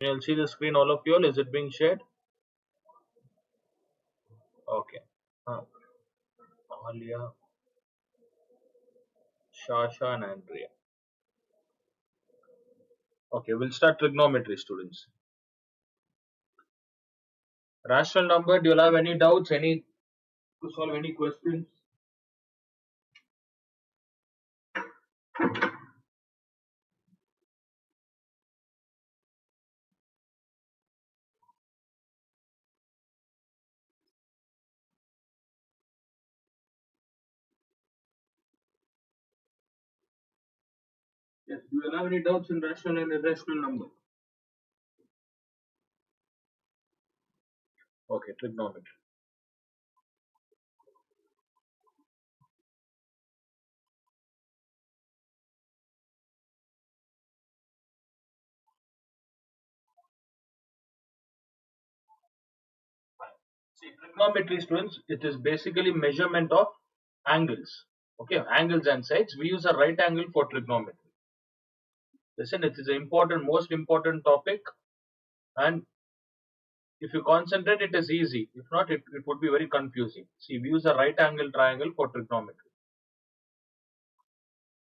You'll see the screen, all of you all. Is it being shared? Okay. Alia, Shasha, and Andrea. Okay, we'll start trigonometry, students. Rational number, do you have any doubts? Any to solve any questions? Yes, do you have any doubts in rational and irrational number? Okay, trigonometry. See, trigonometry, students, it is basically measurement of angles. Okay, angles and sides. We use a right angle for trigonometry. Listen, it is an important, most important topic, and if you concentrate, it is easy. If not, it would be very confusing. See, we use a right angle triangle for trigonometry.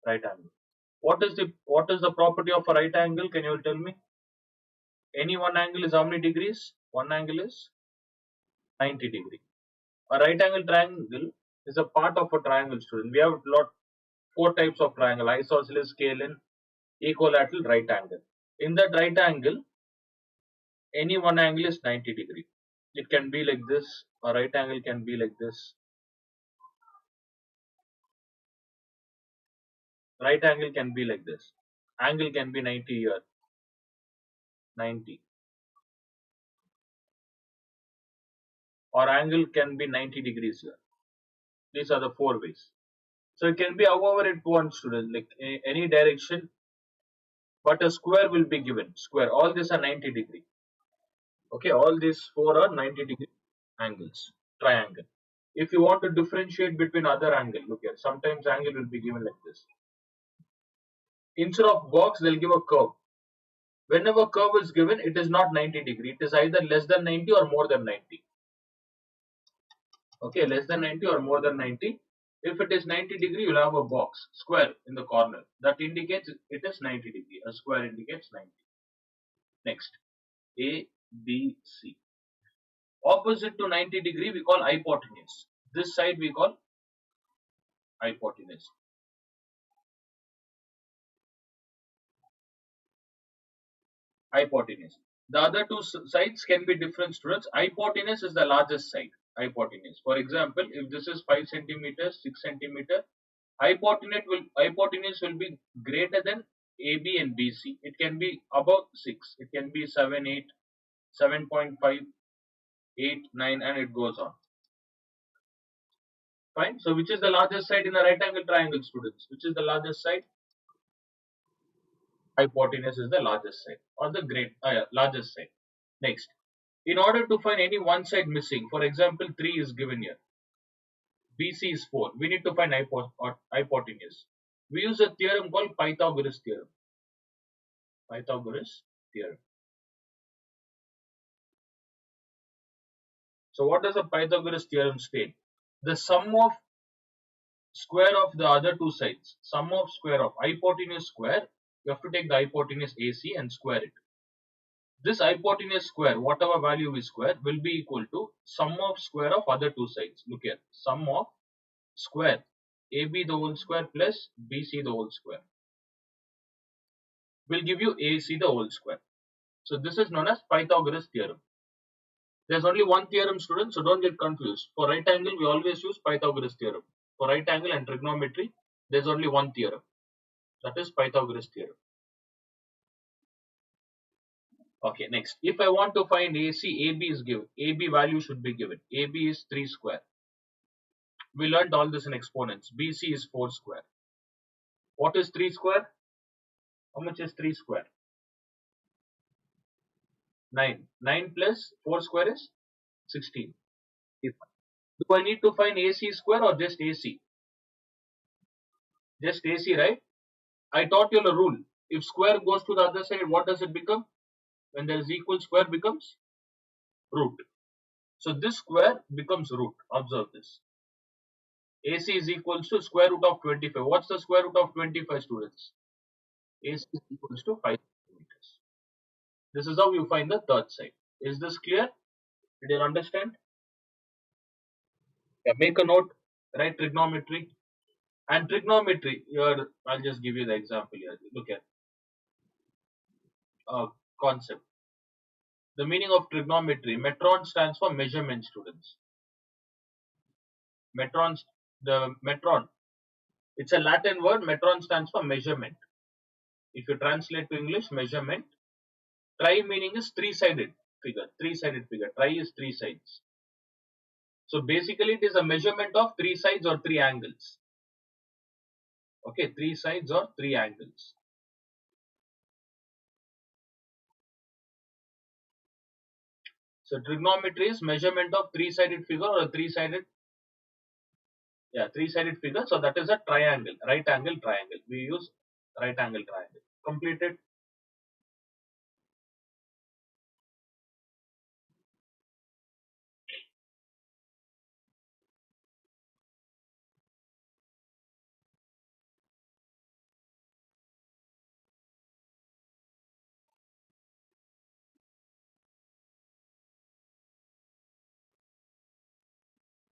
Right angle. What is the property of a right angle? Can you tell me? Any one angle is how many degrees? One angle is 90 degree. A right angle triangle is a part of a triangle, student. We have four types of triangle: isosceles, scalene, equilateral, right angle. In that right angle, any one angle is 90 degree. It can be like this. A right angle can be like this. Right angle can be like this. Angle can be 90 here, 90. Or angle can be 90 degrees here. These are the four ways. So it can be however it wants, student, like any direction, but a square will be given. Square. All these are 90 degree. Okay, all these four are 90 degree angles. Triangle. If you want to differentiate between other angle, look here. Sometimes angle will be given like this. Instead of box, they'll give a curve. Whenever curve is given, it is not 90 degree. It is either less than 90 or more than 90. Okay, less than 90 or more than 90. If it is 90 degree, you'll have a box, square in the corner. That indicates it is 90 degree. A square indicates 90. Next, A, B, C. Opposite to 90 degree, we call hypotenuse. This side we call hypotenuse. Hypotenuse. The other two sides can be different, students. Hypotenuse is the largest side. Hypotenuse. For example, if this is 5 centimeters, 6 centimeter, hypotenuse will be greater than AB and BC. It can be above 6. It can be 7, 8, 7.5, 8, 9, and it goes on. Fine. So which is the largest side in a right angle triangle, students? Which is the largest side? Hypotenuse is the largest side or the largest side. Next, in order to find any one side missing, for example, 3 is given here. BC is 4. We need to find hypotenuse. We use a theorem called Pythagoras theorem. Pythagoras theorem. So what does a Pythagoras theorem state? The sum of square of the other two sides, sum of square of hypotenuse square, you have to take the hypotenuse AC and square it. This hypotenuse square, whatever value we square, will be equal to sum of square of other two sides. Look here, sum of square AB the whole square plus BC the whole square will give you AC the whole square. So this is known as Pythagoras theorem. There's only one theorem, students, so don't get confused. For right angle, we always use Pythagoras theorem. For right angle and trigonometry, there's only one theorem. That is Pythagoras theorem. Okay, next. If I want to find AC, AB is given. AB value should be given. AB is 3 square. We learned all this in exponents. BC is 4 square. What is 3 square? How much is 3 square? 9. 9 plus 4 square is 16. Do I need to find AC square or just AC? Just AC, right? I taught you a rule. If square goes to the other side, what does it become? When there is equal, square becomes root. So this square becomes root. Observe this. AC is equals to square root of 25. What's the square root of 25, students? AC is equals to 5 centimeters. This is how you find the third side. Is this clear? Did you understand? Yeah, make a note. Write trigonometry. And trigonometry, here I'll just give you the example here. Look at concept. The meaning of trigonometry. Metron stands for measurement, students. Metron, the metron. It's a Latin word. Metron stands for measurement. If you translate to English, measurement. Tri meaning is three-sided figure. Three-sided figure. Tri is three sides. So basically, it is a measurement of three sides or three angles. Okay, three sides or three angles. So trigonometry is measurement of three-sided figure or a three-sided, yeah, three-sided figure. So that is a triangle, right angle triangle. We use right angle triangle. Completed.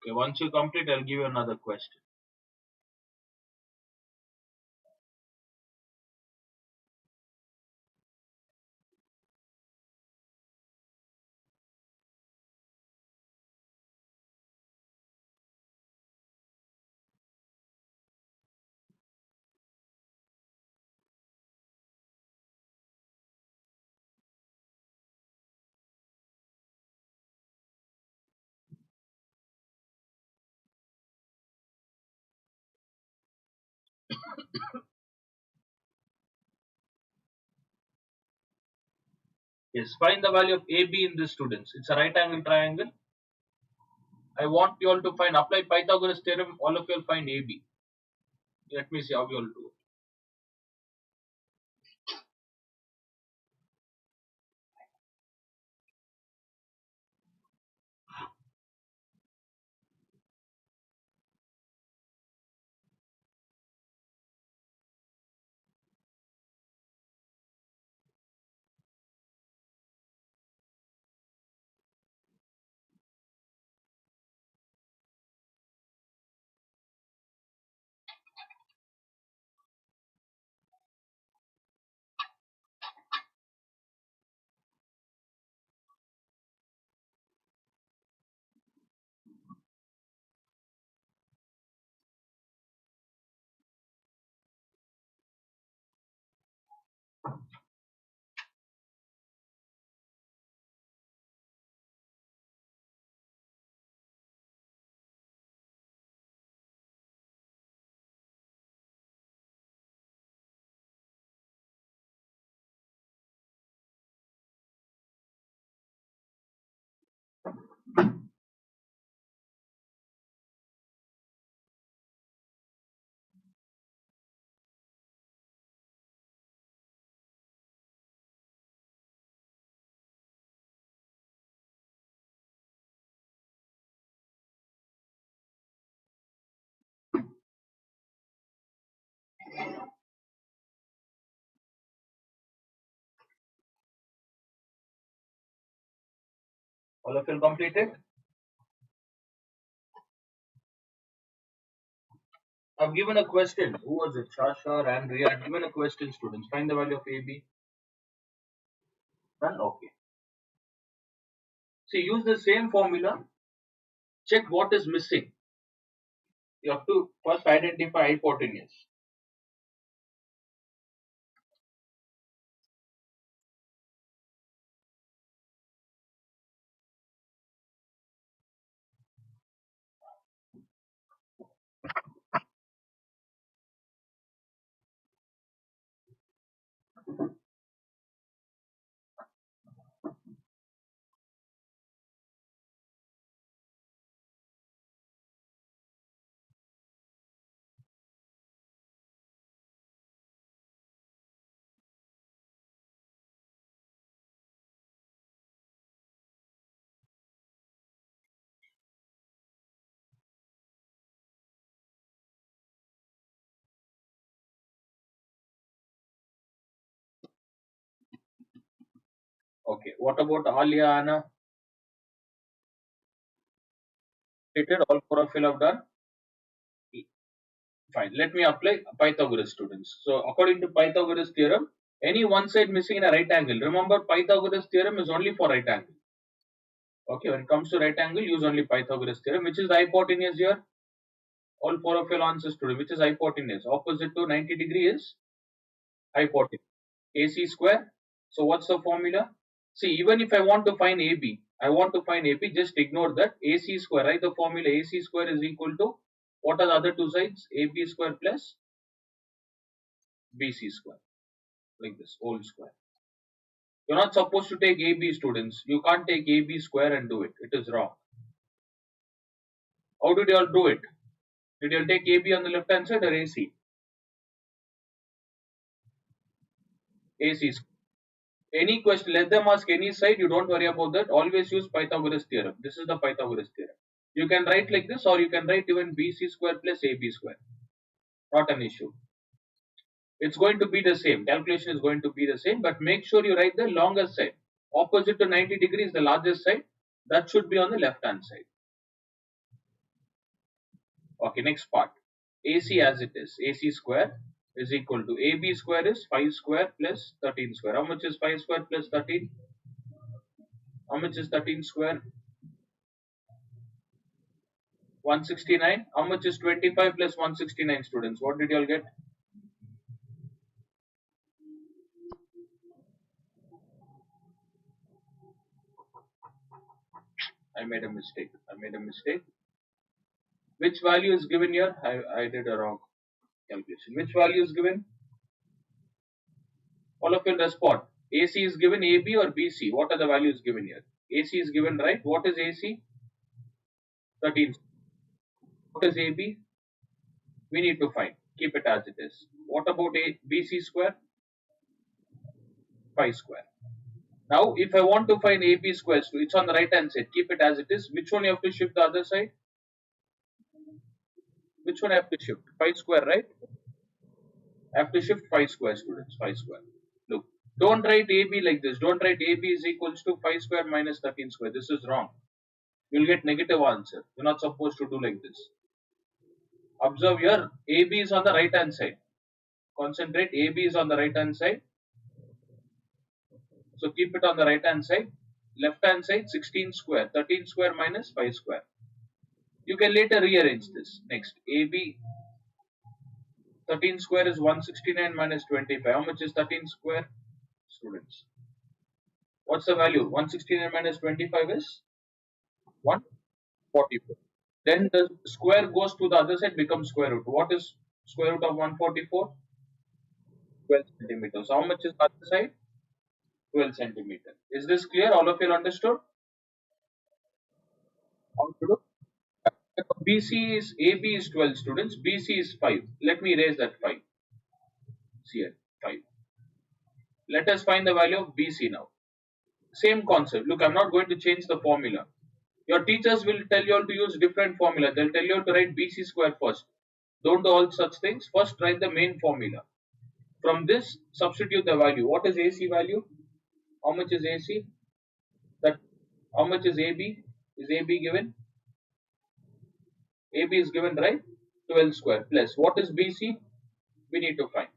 Okay, once you complete, I'll give you another question. Yes, find the value of AB in this, students. It's a right angle triangle. I want you all to find, apply Pythagoras theorem. All of you will find AB. Let me see how you all do. All of you will complete it. I've given a question. Who was it? Shasha, Andrea. I've given a question, students. Find the value of AB. Done? Okay. See, use the same formula. Check what is missing. You have to first identify hypotenuse. What about Alia, Anna? Completed. All four of you have done. Fine. Let me apply Pythagoras, students. So according to Pythagoras theorem, any one side missing in a right angle. Remember, Pythagoras theorem is only for right angle. Okay, when it comes to right angle, use only Pythagoras theorem. Which is the hypotenuse here? All four of your answers today. Which is hypotenuse? Opposite to 90 degree is hypotenuse. AC square. So what's the formula? See, even if I want to find AB, just ignore that. AC square, right? The formula AC square is equal to, what are the other two sides? AB square plus BC square. Like this, whole square. You're not supposed to take AB, students. You can't take AB square and do it. It is wrong. How did you all do it? Did you all take AB on the left hand side or AC? AC square. Any question, let them ask any side, you don't worry about that. Always use Pythagoras theorem. This is the Pythagoras theorem. You can write like this, or you can write even BC square plus AB square. Not an issue. It's going to be the same. Calculation is going to be the same, but make sure you write the longest side. Opposite to 90 degrees, the largest side. That should be on the left hand side. Okay, next part. AC as it is. AC square is equal to AB square is 5 square plus 13 square. How much is 5 square plus 13? How much is 13 square? 169. How much is 25 plus 169, students? What did you all get? I made a mistake. Which value is given here? I did a wrong calculation. Which value is given? All of you respond. AC is given AB or BC. What are the values given here? AC is given, right? What is AC? 13. What is AB? We need to find. Keep it as it is. What about BC square? 5 square. Now, if I want to find AB square, so it's on the right hand side. Keep it as it is. Which one you have to shift the other side? Which one I have to shift? 5 square, right? I have to shift 5 square, students. 5 square. Look, don't write AB like this. Don't write AB is equals to 5 square minus 13 square. This is wrong. You'll get negative answer. You're not supposed to do like this. Observe here, AB is on the right hand side. Concentrate, AB is on the right hand side. So keep it on the right hand side. Left hand side 16 square, 13 square minus 5 square. You can later rearrange this. Next, AB 13 square is 169 minus 25. How much is 13 square? Students. What's the value? 169 minus 25 is 144. Then the square goes to the other side, becomes square root. What is square root of 144? 12 centimeters. How much is the other side? 12 centimeter. Is this clear? All of you understood? How to do? BC is AB is 12, students. BC is 5. Let me erase that 5. See here, 5. Let us find the value of BC now. Same concept. Look, I'm not going to change the formula. Your teachers will tell you all to use different formula. They'll tell you all to write BC square first. Don't do all such things. First, write the main formula. From this, substitute the value. What is AC value? How much is AC? That. How much is AB? Is AB given? AB is given, right? 12 square plus. What is BC? We need to find.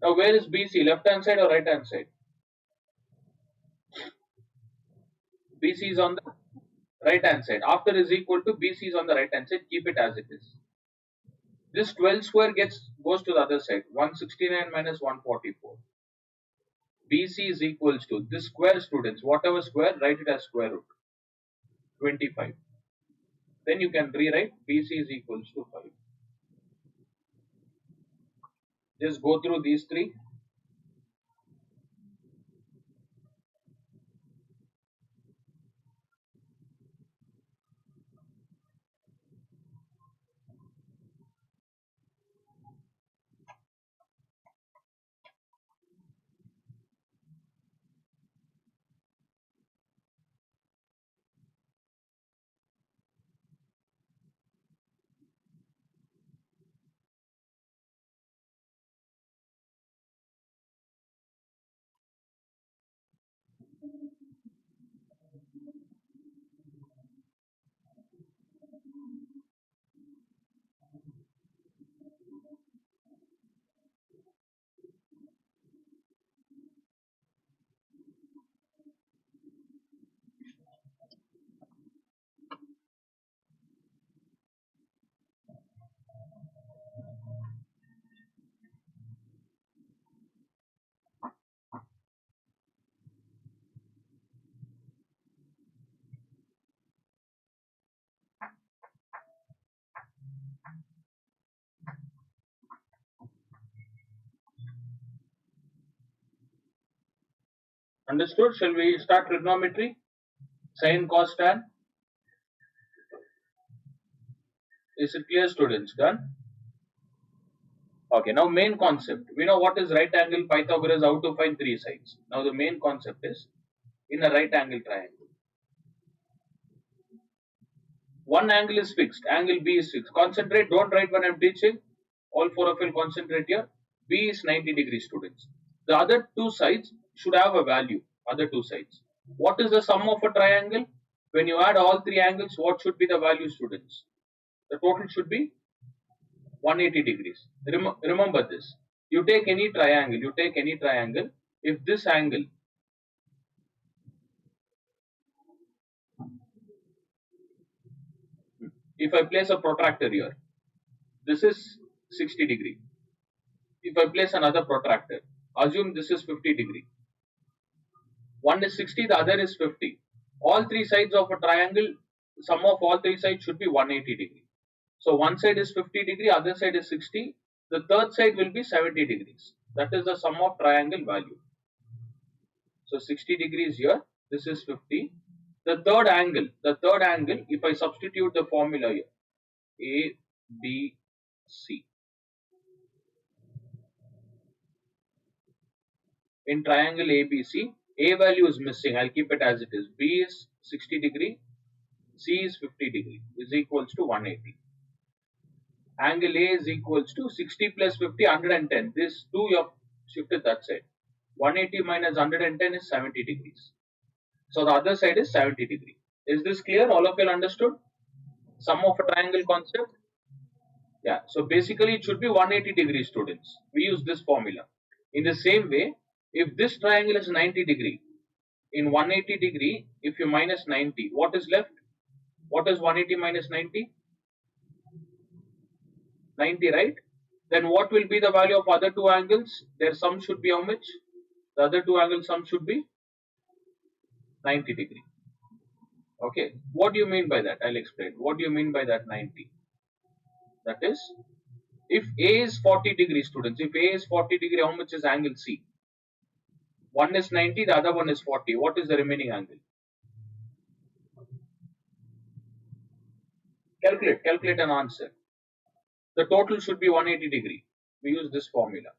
Now, where is BC? Left hand side or right hand side? BC is on the right hand side. After is equal to BC is on the right hand side. Keep it as it is. This 12 square goes to the other side. 169 minus 144. BC is equals to this square, students. Whatever square, write it as square root. 25. Then you can rewrite BC is equals to 5. Just go through these three. Understood? Shall we start trigonometry? Sin, cos, tan. Is it clear, students? Done? Okay, now main concept. We know what is right angle, Pythagoras, how to find three sides. Now the main concept is in a right angle triangle. One angle is fixed, angle B is fixed. Concentrate, don't write when I am teaching. All four of you concentrate here. B is 90 degrees, students. The other two sides should have a value. Other two sides. What is the sum of a triangle? When you add all three angles, what should be the value, students? The total should be 180 degrees. Remember this. You take any triangle. You take any triangle. If this angle, if I place a protractor here, this is 60 degree. If I place another protractor, assume this is 50 degree. One is 60, the other is 50. All three sides of a triangle, sum of all three sides should be 180 degree. So one side is 50 degree, other side is 60. The third side will be 70 degrees. That is the sum of triangle value. So 60 degrees here, this is 50. The third angle, if I substitute the formula here, A, B, C. In triangle ABC, A value is missing. I'll keep it as it is. B is 60 degree, C is 50 degree, is equals to 180. Angle A is equals to 60 plus 50, 110. This 2 you have shifted that side. 180 minus 110 is 70 degrees. So the other side is 70 degree. Is this clear? All of you understood? Sum of a triangle concept? Yeah. So basically it should be 180 degrees, students. We use this formula. In the same way, if this triangle is 90 degree, in 180 degree, if you minus 90, what is left? What is 180 minus 90? 90, right? Then what will be the value of other two angles? Their sum should be how much? The other two angles sum should be 90 degree. Okay. What do you mean by that? I'll explain. What do you mean by that 90? That is, if A is 40 degree, students, if A is 40 degree, how much is angle C? One is 90, the other one is 40. What is the remaining angle? Calculate an answer. The total should be 180 degree. We use this formula.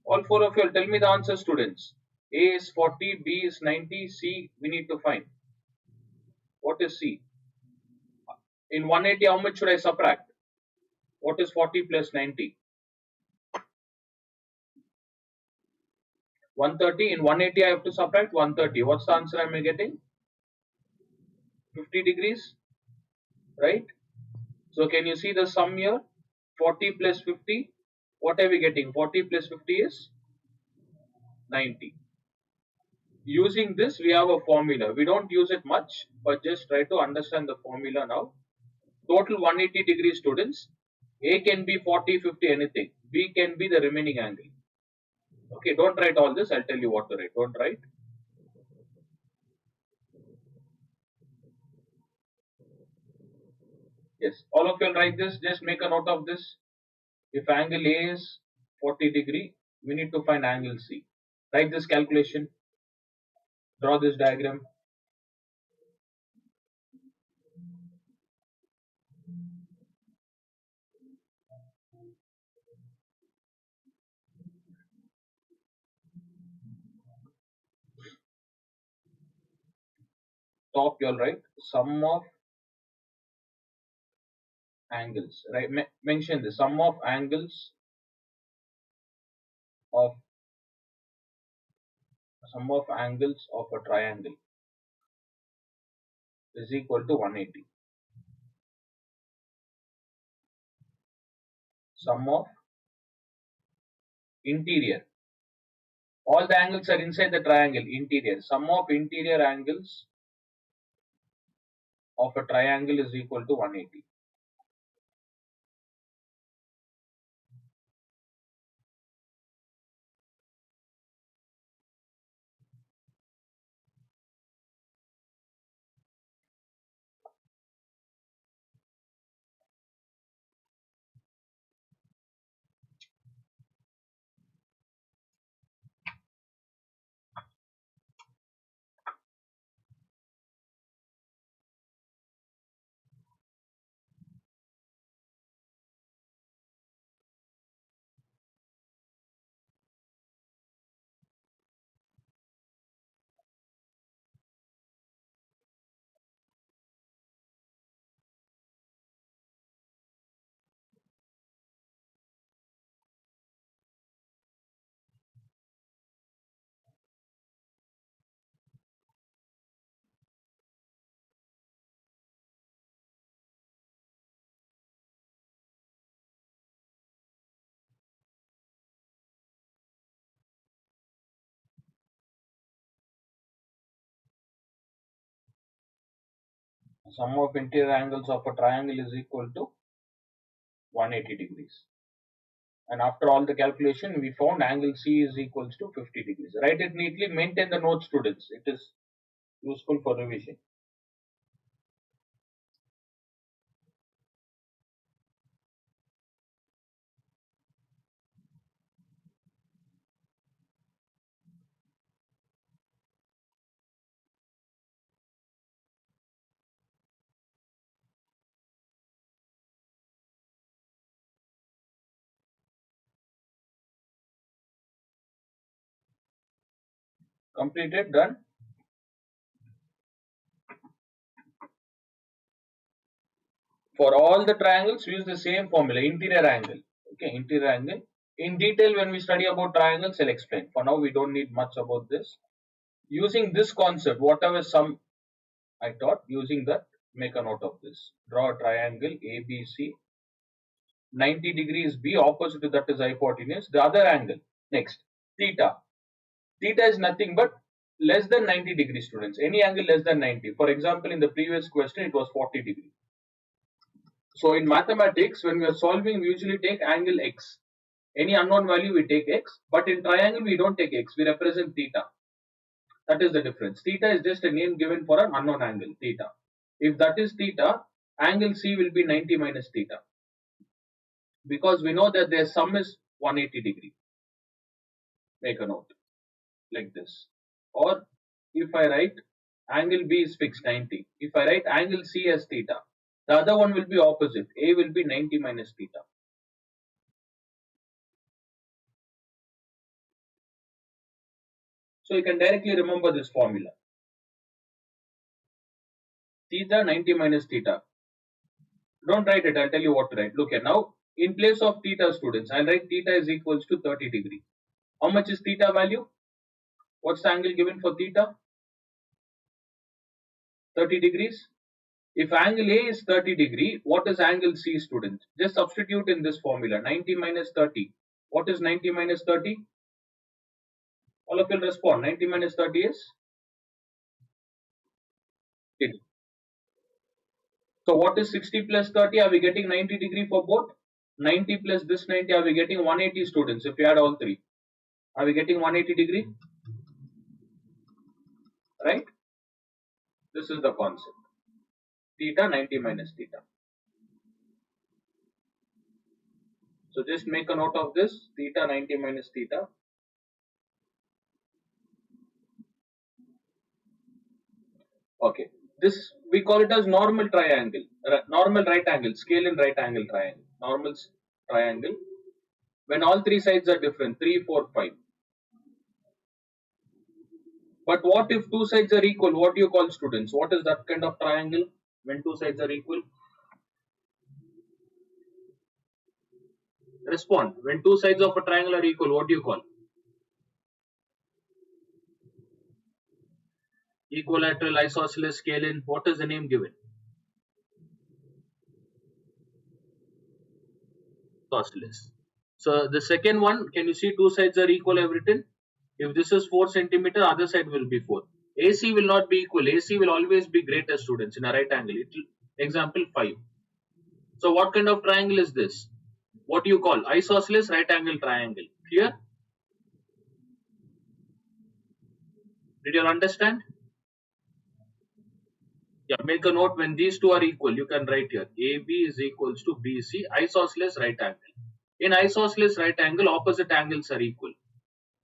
All four of you will tell me the answer, students. A is 40, B is 90, C we need to find. What is C? In 180, how much should I subtract? What is 40 plus 90? 130. In 180, I have to subtract 130. What's the answer I'm getting? 50 degrees, right? So can you see the sum here? 40 plus 50. What are we getting? 40 plus 50 is 90. Using this, we have a formula. We don't use it much, but just try to understand the formula now. Total 180 degree, students. A can be 40, 50, anything. B can be the remaining angle. Okay, don't write all this. I'll tell you what to write. Don't write. Yes, all of you will write this. Just make a note of this. If angle A is 40 degree, we need to find angle C. Write this calculation. Draw this diagram. Top, you'll write sum of angles. Right? Mention the sum of angles of a triangle is equal to 180. Sum of interior. All the angles are inside the triangle. Interior. Sum of interior angles of a triangle is equal to 180. Sum of interior angles of a triangle is equal to 180 degrees. And after all the calculation, we found angle C is equals to 50 degrees. Write it neatly, maintain the notes, students. It is useful for revision. Completed, done. For all the triangles, use the same formula, interior angle. Okay, interior angle. In detail, when we study about triangles, I'll explain. For now, we don't need much about this. Using this concept, whatever sum I taught, using that, make a note of this. Draw a triangle ABC. 90 degrees B, opposite to that is hypotenuse. The other angle, next, theta. Theta is nothing but less than 90 degrees, students. Any angle less than 90. For example, in the previous question, it was 40 degrees. So in mathematics, when we are solving, we usually take angle x. Any unknown value, we take x. But in triangle, we don't take x. We represent theta. That is the difference. Theta is just a name given for an unknown angle, theta. If that is theta, angle C will be 90 minus theta. Because we know that their sum is 180 degree. Make a note like this. Or if I write angle B is fixed 90. If I write angle C as theta, the other one will be opposite. A will be 90 minus theta. So you can directly remember this formula. Theta 90 minus theta. Don't write it, I'll tell you what to write. Look at now, in place of theta, students, I'll write theta is equals to 30 degree. How much is theta value? What's the angle given for theta? 30 degrees. If angle A is 30 degree, what is angle C, students? Just substitute in this formula, 90 minus 30. What is 90 minus 30? All of you will respond. 90 minus 30 is? So what is 60 plus 30? Are we getting 90 degree for both? 90 plus this 90, are we getting 180, students, if you add all three? Are we getting 180 degree? Right? This is the concept. Theta 90 minus theta. So just make a note of this. Theta 90 minus theta. Okay. This we call it as normal triangle. Normal right angle. Scale in right angle triangle. Normal triangle. When all three sides are different. 3, 4, 5. But what if two sides are equal? What do you call, students? What is that kind of triangle when two sides are equal? Respond. When two sides of a triangle are equal, what do you call? Equilateral, isosceles, scale-in. What is the name given? Isosceles. So the second one, can you see two sides are equal? I've written. If this is 4 centimeter, other side will be 4. AC will not be equal. AC will always be greater, students, in a right angle. Example 5. So what kind of triangle is this? What do you call? Isosceles right angle triangle. Clear? Did you understand? Yeah, make a note. When these two are equal, you can write here AB is equals to BC, isosceles right angle. In isosceles right angle, opposite angles are equal.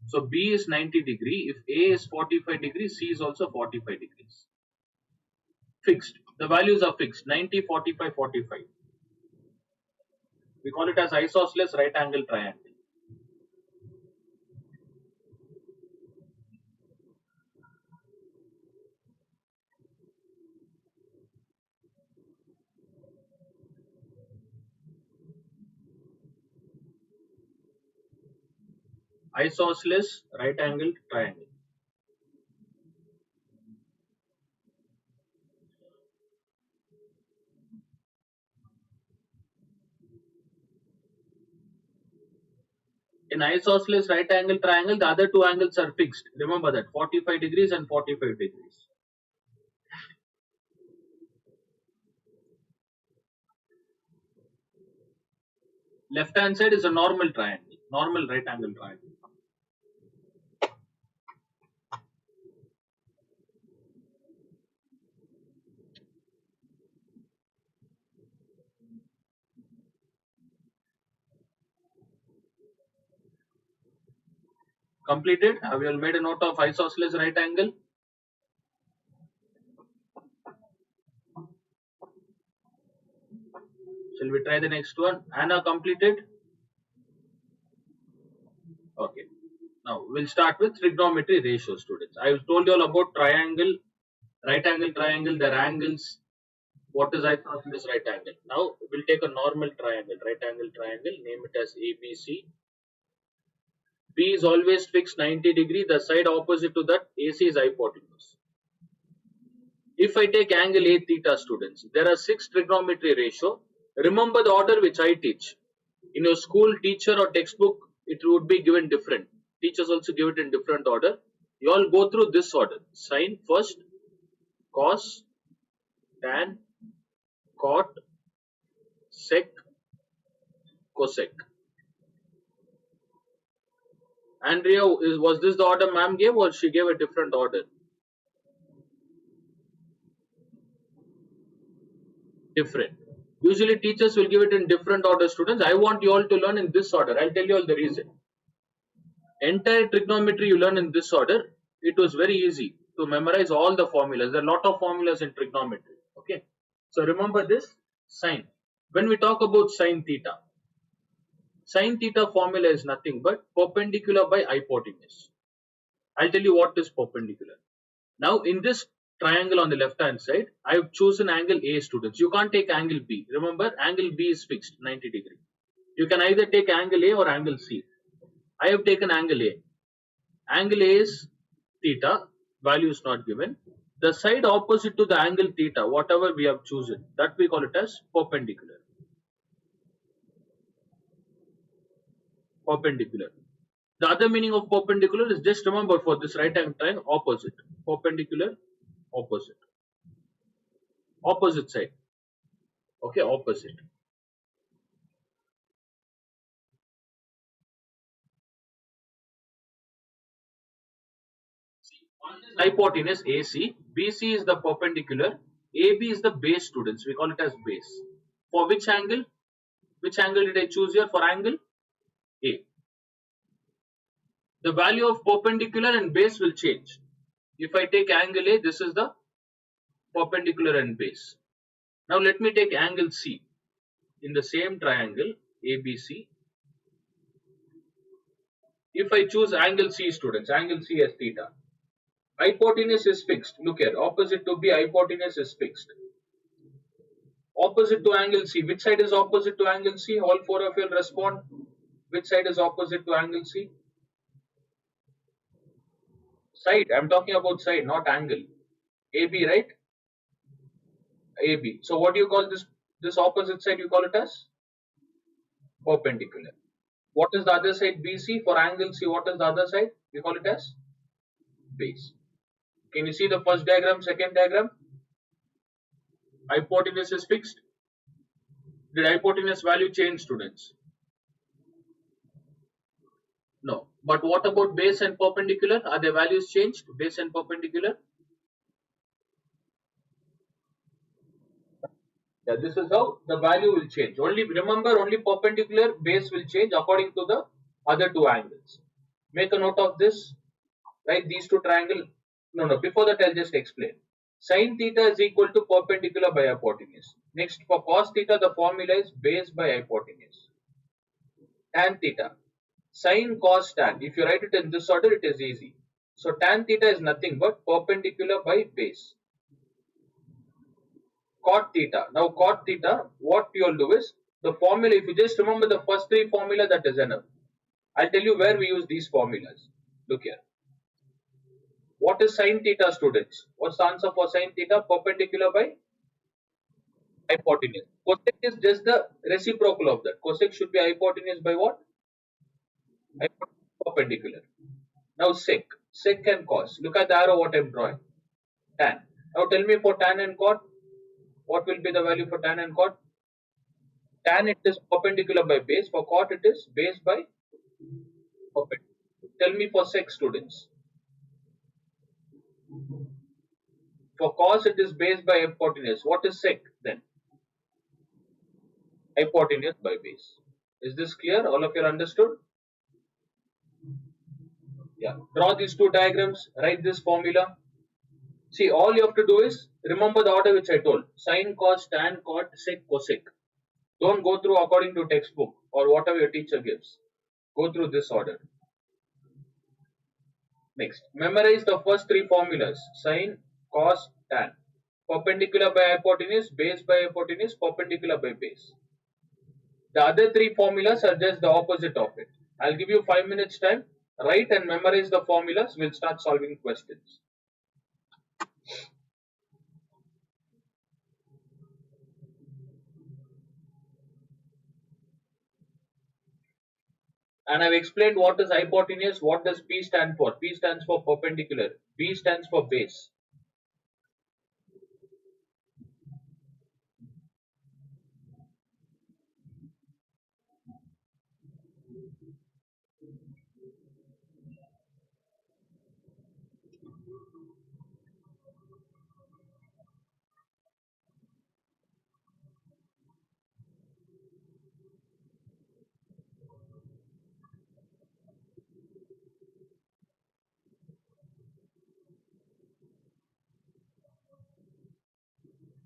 So B is 90 degree. If A is 45 degrees, C is also 45 degrees. Fixed. The values are fixed. 90, 45, 45. We call it as isosceles right angle triangle. Isosceles right angle triangle. In isosceles right angle triangle, the other two angles are fixed. Remember that, 45 degrees and 45 degrees. Left hand side is a normal triangle, normal right angle triangle. Completed? Have you all made a note of isosceles right angle? Shall we try the next one? Anna completed? Okay. Now we'll start with trigonometry ratio, students. I told you all about triangle, right angle triangle, their angles. What is isosceles right angle? Now we'll take a normal triangle, right angle triangle, name it as ABC. B is always fixed 90 degree. The side opposite to that AC is hypotenuse. If I take angle A theta, students, there are 6 trigonometry ratio. Remember the order which I teach. In your school teacher or textbook, it would be given different. Teachers also give it in different order. You all go through this order. Sine first, cos, tan, cot, sec, cosec. Andrea, was this the order ma'am gave or she gave a different order? Different. Usually teachers will give it in different order, students. I want you all to learn in this order. I'll tell you all the reason. Entire trigonometry you learn in this order. It was very easy to memorize all the formulas. There are a lot of formulas in trigonometry. Okay. So remember this sine. When we talk about sine theta formula is nothing but perpendicular by hypotenuse. I'll tell you what is perpendicular. Now in this triangle on the left hand side, I have chosen angle A, students. You can't take angle B. Remember, angle B is fixed 90 degree. You can either take angle A or angle C. I have taken angle A. Angle A is theta, value is not given. The side opposite to the angle theta, whatever we have chosen, that we call it as perpendicular. Perpendicular. The other meaning of perpendicular is, just remember, for this right hand triangle, opposite. Perpendicular, opposite. Opposite side. Okay, opposite. Hypotenuse AC, BC is the perpendicular, AB is the base, students. We call it as base. For which angle? Which angle did I choose here for angle? A. The value of perpendicular and base will change. If I take angle A, this is the perpendicular and base. Now let me take angle C. In the same triangle ABC, if I choose angle C, students, angle C as theta, hypotenuse is fixed. Look here, opposite to B, hypotenuse is fixed. Opposite to angle C. Which side is opposite to angle C? All four of you will respond. Which side is opposite to angle C? Side. I'm talking about side, not angle. AB, right? AB. So what do you call this opposite side? You call it as perpendicular. What is the other side? BC. For angle C, what is the other side? We call it as base. Can you see the first diagram, second diagram? Hypotenuse is fixed. Did hypotenuse value change, students? No. But what about base and perpendicular? Are their values changed? Base and perpendicular? Yeah, this is how the value will change. Only remember, only perpendicular, base will change according to the other two angles. Make a note of this. Right, these two triangles. No. Before that, I'll just explain. Sin theta is equal to perpendicular by hypotenuse. Next, for cos theta, the formula is base by hypotenuse. Tan theta. Sin, cos, tan. If you write it in this order, it is easy. So tan theta is nothing but perpendicular by base. Cot theta. Now cot theta, what you will do is, the formula, if you just remember the first three formula, that is enough. I'll tell you where we use these formulas. Look here. What is sin theta, students? What's the answer for sin theta? Perpendicular by hypotenuse. Cosec is just the reciprocal of that. Cosec should be hypotenuse by what? Perpendicular. Now sec. Sec and cos. Look at the arrow what I'm drawing. Tan. Now tell me for tan and cot, what will be the value for tan and cot? tan it is perpendicular by base. For cot it is base by perpendicular. Tell me for sec students. For cos it is base by hypotenuse. What is sec then? Hypotenuse by base. Is this clear? All of you understood? Yeah. Draw these two diagrams. Write this formula. See, all you have to do is remember the order which I told. Sin, cos, tan, cot, sec, cosec. Don't go through according to textbook or whatever your teacher gives. Go through this order. Next, memorize the first three formulas: sin, cos, tan. Perpendicular by hypotenuse, base by hypotenuse, perpendicular by base. The other three formulas are just the opposite of it. I'll give you 5 minutes time. Write and memorize the formulas. We'll start solving questions. And I've explained what is hypotenuse, what does P stand for. P stands for perpendicular, B stands for base.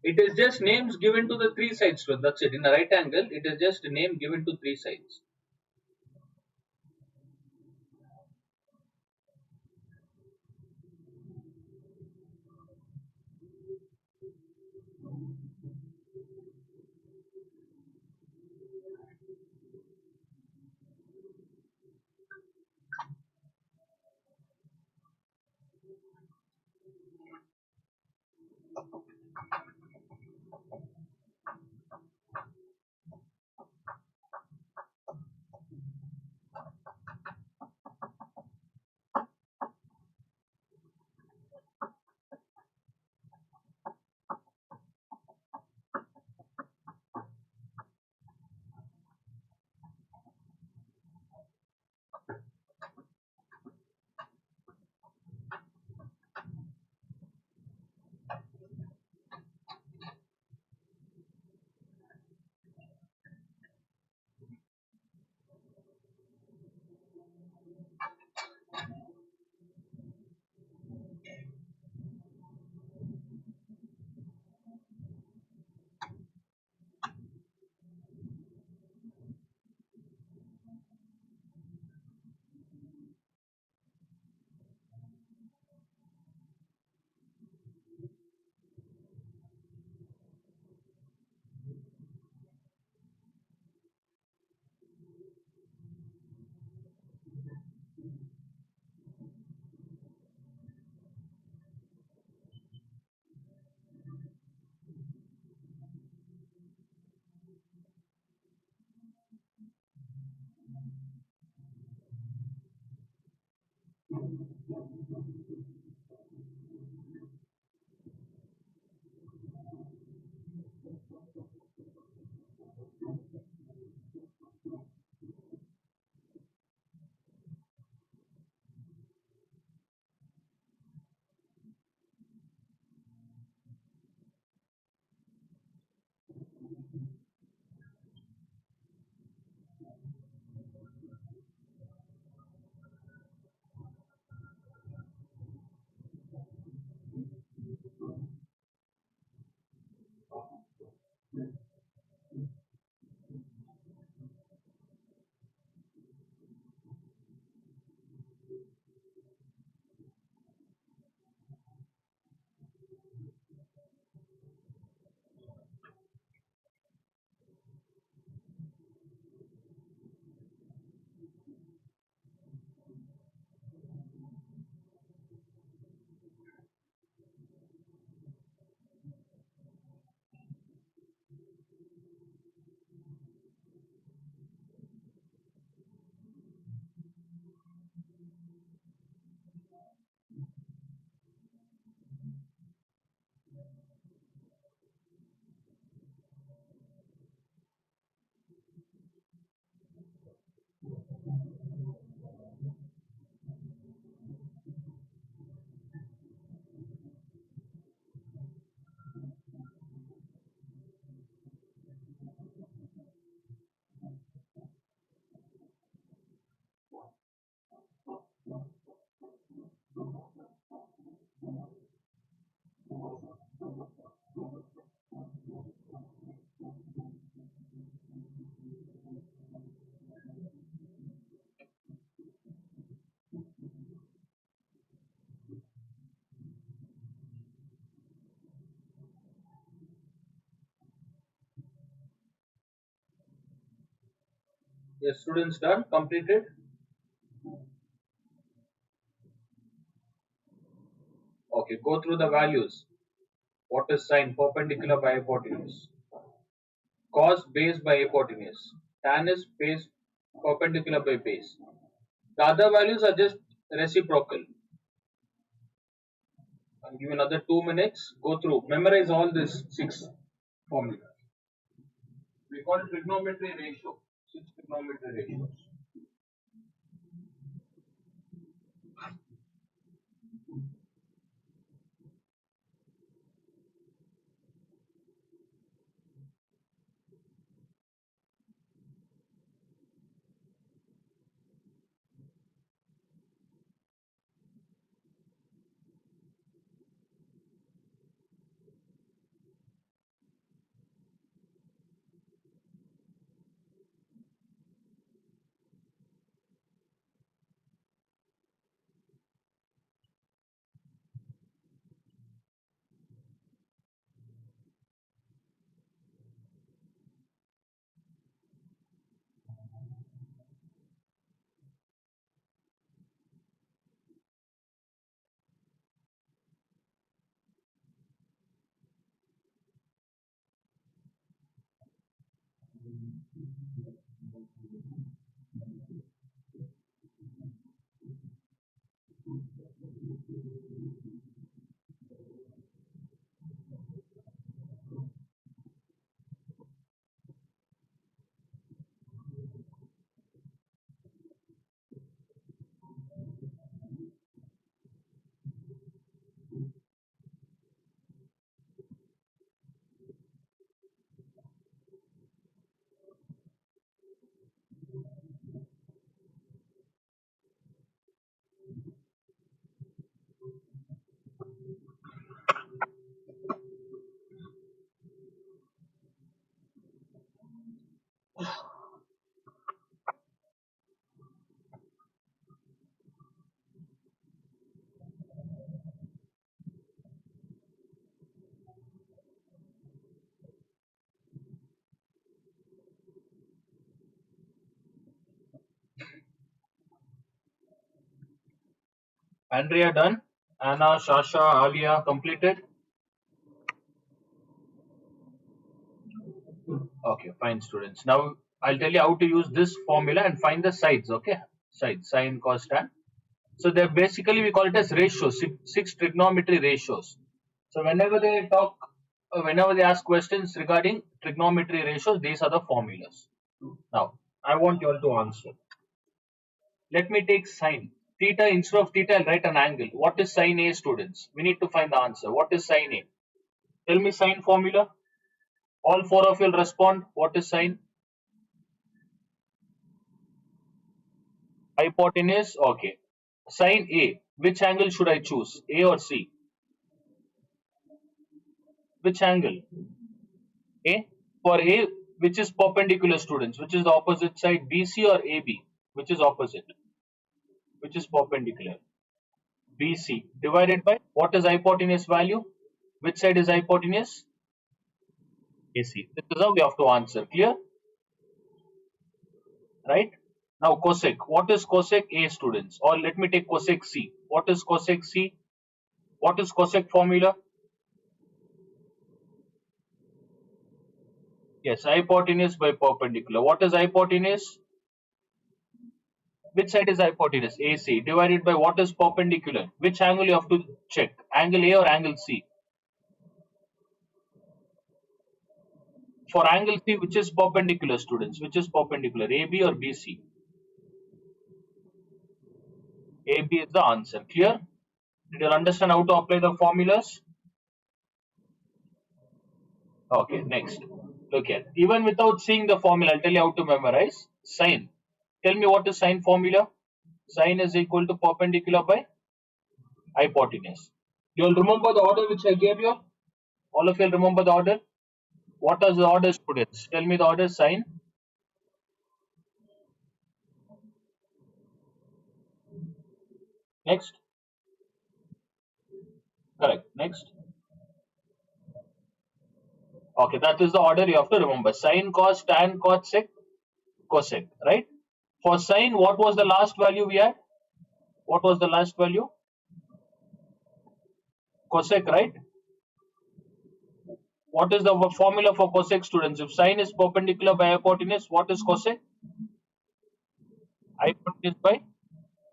It is just names given to the three sides. So that's it. In a right angle, it is just a name given to three sides. Yes, students done, completed. Okay, go through the values. What is sine? Perpendicular by hypotenuse. Cos base by hypotenuse. Tan is base perpendicular by base. The other values are just reciprocal. I'll give you another 2 minutes. Go through. Memorize all these 6 formulas. We call it trigonometry ratio. 6 trigonometry ratios. Andrea done. Anna, Shasha, Alia completed. Okay, fine, students. Now I'll tell you how to use this formula and find the sides. Okay, sides, sine, cos, tan. So they're basically we call it as ratios, 6 trigonometry ratios. So whenever they ask questions regarding trigonometry ratios, these are the formulas. Now I want you all to answer. Let me take sine. Theta, instead of theta, I'll write an angle. What is sine A, students? We need to find the answer. What is sine A? Tell me sine formula. All 4 of you will respond. What is sine? Hypotenuse. Okay. Sine A. Which angle should I choose? A or C? Which angle? A. For A, which is perpendicular, students? Which is the opposite side? BC or AB? Which is opposite? Which is perpendicular? BC. Divided by what is hypotenuse value? Which side is hypotenuse? AC. This is how we have to answer. Clear? Right? Now cosec. What is cosec A, students? Or let me take cosec C. What is cosec C? What is cosec formula? Yes, hypotenuse by perpendicular. What is hypotenuse? Which side is hypotenuse? AC. Divided by what is perpendicular? Which angle you have to check? Angle A or angle C? For angle C, which is perpendicular, students? Which is perpendicular? AB or BC? AB is the answer. Clear? Did you understand how to apply the formulas? Okay, next. Look at. Even without seeing the formula, I'll tell you how to memorize. Sine. Tell me what is sine formula? Sine is equal to perpendicular by hypotenuse. You'll remember the order which I gave you? All of you will remember the order? What are the order, students? Tell me the order. Sine. Next. Correct. Next. Okay, that is the order you have to remember. Sine, cos, tan, cot, sec, cosec, right? For sine, what was the last value we had? What was the last value? Cosec, right? What is the formula for cosec, students? If sine is perpendicular by hypotenuse, what is cosec? Hypotenuse by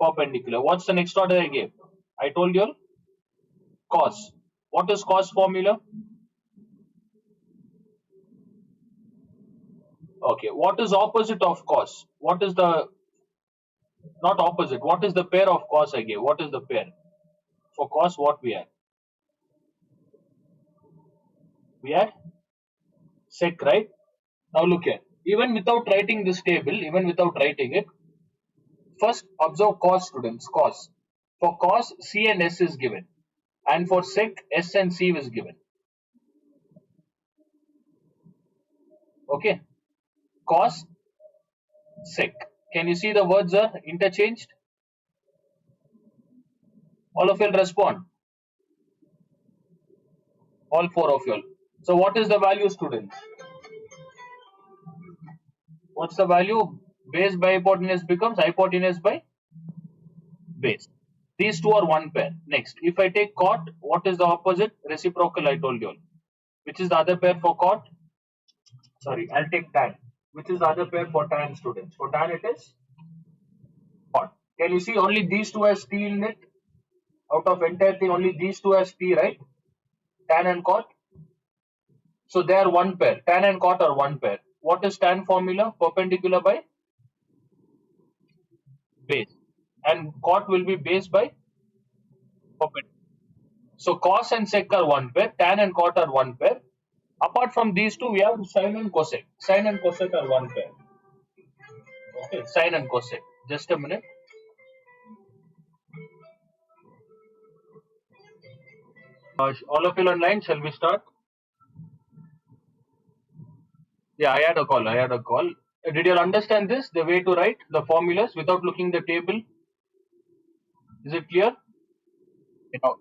perpendicular. What's the next order I gave? I told you all cos. What is cos formula? Okay. What is opposite of cos? What is the not opposite? What is the pair of cos I gave? What is the pair for cos? What we had? We had sec, right? Now look here. Even without writing this table, even without writing it, first observe cos, students. Cos. For cos, C and S is given, and for sec, S and C is given. Okay. Cos, sec. Can you see the words are interchanged? All of you will respond. All four of you all. So what is the value, students? What's the value? Base by hypotenuse becomes hypotenuse by base. These two are one pair. Next, if I take cot, what is the opposite? Reciprocal, I told you all. Which is the other pair for cot? Sorry, I'll take tan. Which is the other pair for tan, students? For tan it is cot. Can you see only these two has t in it? Out of entire thing, only these two has t, right? Tan and cot. So they are one pair. Tan and cot are one pair. What is tan formula? Perpendicular by base. And cot will be base by perpendicular. So cos and sec are one pair, tan and cot are one pair. Apart from these two, we have sine and cosec. Sine and cosec are one pair. Okay, sine and cosec. Just a minute. All of you online, shall we start? Yeah, I had a call. I had a call. Did you all understand this? The way to write the formulas without looking the table? Is it clear?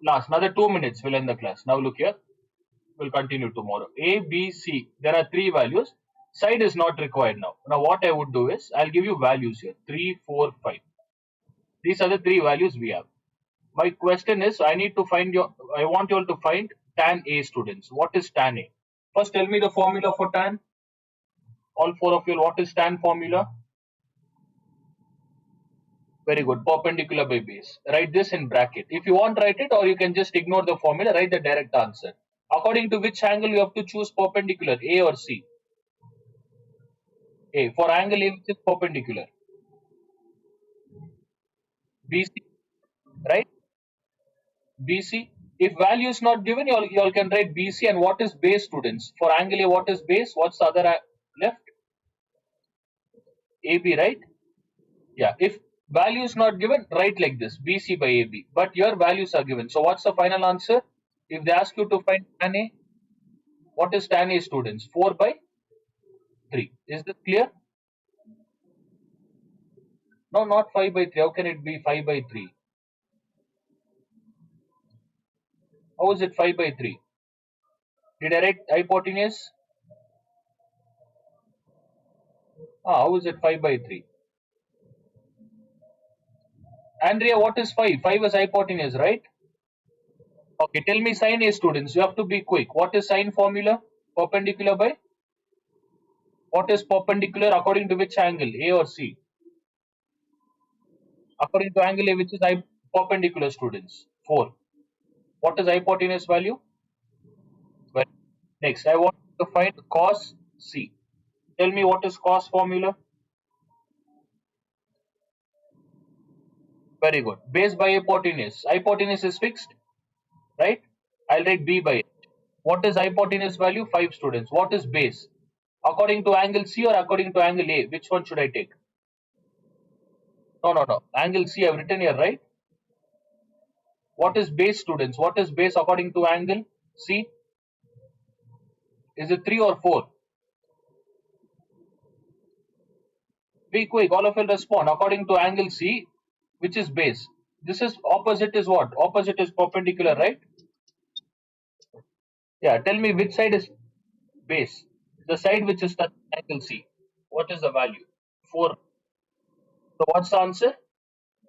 Last another 2 minutes. We'll end the class. Now look here. We'll continue tomorrow. A, B, C. There are three values. Side is not required now. Now what I would do is I'll give you values here. 3, 4, 5. These are the three values we have. My question is I want you all to find tan A, students. What is tan A? First tell me the formula for tan. All four of you, what is tan formula? Very good. Perpendicular by base. Write this in bracket. If you want, write it, or you can just ignore the formula, write the direct answer. According to which angle you have to choose perpendicular, A or C? A. For angle A, which is perpendicular? BC, right? BC. If value is not given, you all can write BC. And what is base, students? For angle A, what is base? What's the other left? AB, right? Yeah. If value is not given, write like this, BC by AB. But your values are given. So what's the final answer? If they ask you to find tan A, what is tan A, students? 4 by 3. Is this clear? No, not 5 by 3. How can it be 5 by 3? How is it 5 by 3? Did I write hypotenuse? How is it 5 by 3? Andrea, what is 5? 5 is hypotenuse, right? Okay, tell me sine A, students. You have to be quick. What is sine formula? Perpendicular by? What is perpendicular according to which angle? A or C? According to angle A, which is perpendicular, students? 4. What is hypotenuse value? Well, next, I want to find cos C. Tell me what is cos formula? Very good. Base by hypotenuse. Hypotenuse is fixed, right? I'll write B by it. What is hypotenuse value? 5, students. What is base? According to angle C or according to angle A? Which one should I take? No. Angle C I've written here, right? What is base, students? What is base according to angle C? Is it 3 or 4? Be quick, all of you respond. According to angle C, which is base? This is opposite is what? Opposite is perpendicular, right? Yeah, tell me which side is base? The side which is touching angle C. What is the value? 4. So what's the answer?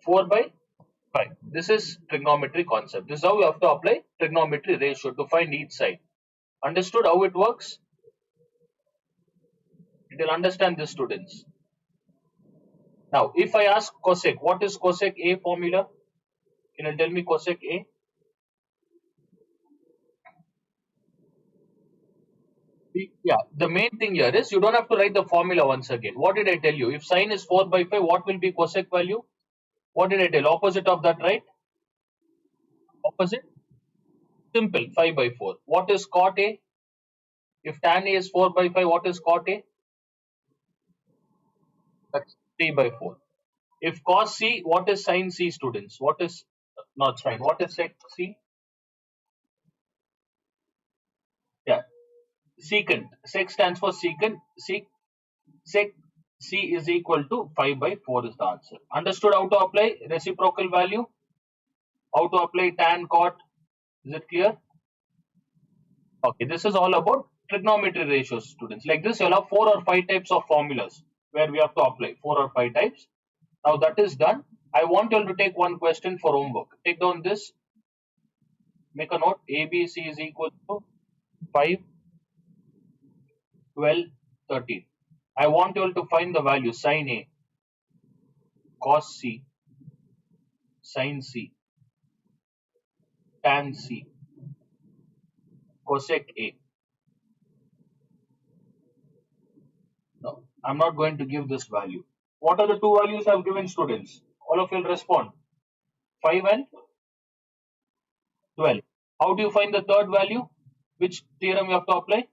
4 by 5. This is trigonometry concept. This is how you have to apply trigonometry ratio to find each side. Understood how it works? You will understand this, students. Now, if I ask cosec, what is cosec A formula? Can you tell me cosec A? Yeah, the main thing here is you don't have to write the formula once again. What did I tell you? If sine is 4 by 5, what will be cosec value? What did I tell? Opposite of that, right? Opposite? Simple, 5 by 4. What is cot A? If tan A is 4 by 5, what is cot A? That's 3 by 4. If cos C, what is sin C, students? What is, not sine, what is sec C? Yeah, secant. Sec stands for secant. Sec C is equal to 5 by 4 is the answer. Understood how to apply reciprocal value? How to apply tan, cot? Is it clear? Okay, this is all about trigonometry ratios, students. Like this, you'll have 4 or 5 types of formulas where we have to apply 4 or 5 types. Now that is done. I want you all to take one question for homework. Take down this, make a note. ABC is equal to 5, 12, 13. I want you all to find the value sin A, cos C, sin C, tan C, cosec A. No, I'm not going to give this value. What are the two values I've given, students? All of you will respond. 5 and 12. How do you find the third value? Which theorem you have to apply?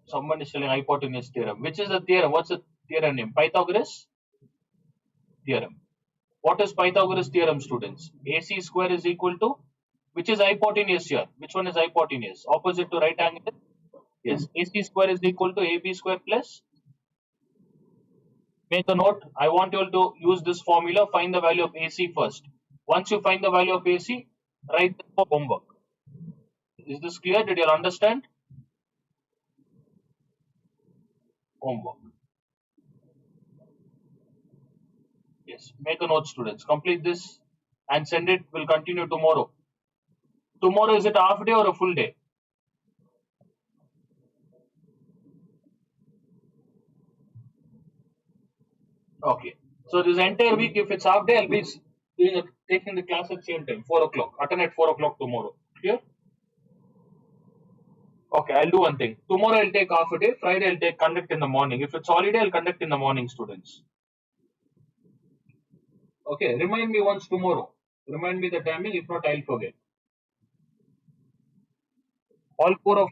Someone is telling hypotenuse theorem. Which is the theorem? What's the theorem name? Pythagoras theorem. What is Pythagoras theorem, students? AC square is equal to, which is hypotenuse here? Which one is hypotenuse? Opposite to right angle? Yes. AC square is equal to AB square plus. Make a note. I want you all to use this formula. Find the value of AC first. Once you find the value of AC, write this for homework. Is this clear? Did you all understand? Homework. Yes. Make a note, students. Complete this and send it. Will continue tomorrow. Tomorrow, is it a half day or a full day? Okay. So this entire week, if it's half day, I'll be taking the class at same time, 4 o'clock. Attend at 4 o'clock tomorrow. Clear? Okay, I'll do one thing. Tomorrow I'll take half a day. Friday I'll take conduct in the morning. If it's holiday, I'll conduct in the morning, students. Okay, remind me once tomorrow. Remind me the timing. If not, I'll forget. All four of,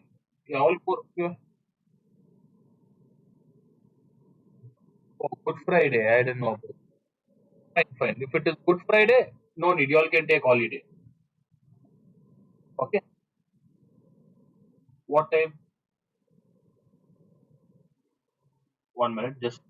yeah, all four. Yeah. Oh, Good Friday. I didn't know. Fine, fine. If it is Good Friday, no need. You all can take holiday. Okay. What time? 1 minute. Just